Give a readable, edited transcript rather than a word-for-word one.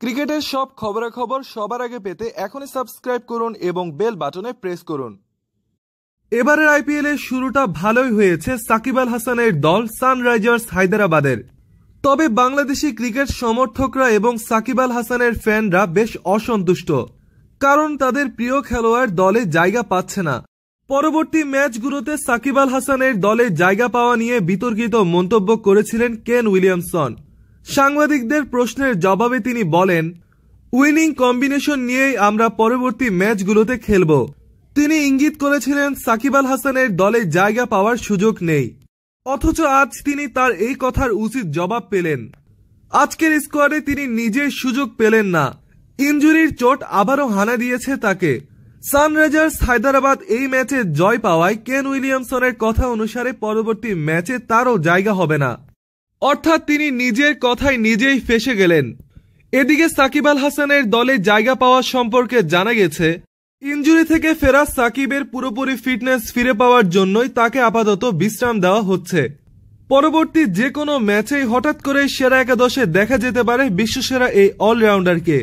ক্রিকেটের সব খবরাখবর সবার আগে পেতে এখনই সাবস্ক্রাইব করুন এবং বেল বাটনে প্রেস করুন। এবারের আইপিএল এর শুরুটা ভালোই হয়েছে সাকিব আল হাসানের দল সানরাইজার্স হায়দ্রাবাদের। তবে বাংলাদেশি ক্রিকেট সমর্থকরা এবং সাকিব আল হাসানের ফ্যানরা বেশ অসন্তুষ্ট, কারণ তাদের প্রিয় খেলোয়াড় দলে জায়গা পাচ্ছে না। পরবর্তী ম্যাচগুলোতে সাকিব আল হাসানের দলে জায়গা পাওয়া নিয়ে বিতর্কিত মন্তব্য করেছিলেন কেন উইলিয়ামসন। সাংবাদিকদের প্রশ্নের জবাবে তিনি বলেন, উইনিং কম্বিনেশন নিয়েই আমরা পরবর্তী ম্যাচগুলোতে খেলব। তিনি ইঙ্গিত করেছিলেন সাকিব আল হাসানের দলে জায়গা পাওয়ার সুযোগ নেই, অথচ আজ তিনি তার এই কথার উচিত জবাব পেলেন। আজকের স্কোয়াডে তিনি নিজের সুযোগ পেলেন না। ইনজুরির চোট আবারও হানা দিয়েছে তাকে। সানরাইজার্স হায়দ্রাবাদ এই ম্যাচে জয় পাওয়ায় কেন উইলিয়ামসনের কথা অনুসারে পরবর্তী ম্যাচে তারও জায়গা হবে না, অর্থাৎ তিনি নিজের কথায় নিজেই ফেঁসে গেলেন। এদিকে সাকিব আল হাসানের দলে জায়গা পাওয়া সম্পর্কে জানা গেছে, ইনজুরি থেকে ফেরা সাকিবের পুরোপুরি ফিটনেস ফিরে পাওয়ার জন্যই তাকে আপাতত বিশ্রাম দেওয়া হচ্ছে। পরবর্তী যে কোনো ম্যাচেই হঠাৎ করে সেরা একাদশে দেখা যেতে পারে বিশ্বসেরা এই অলরাউন্ডারকে।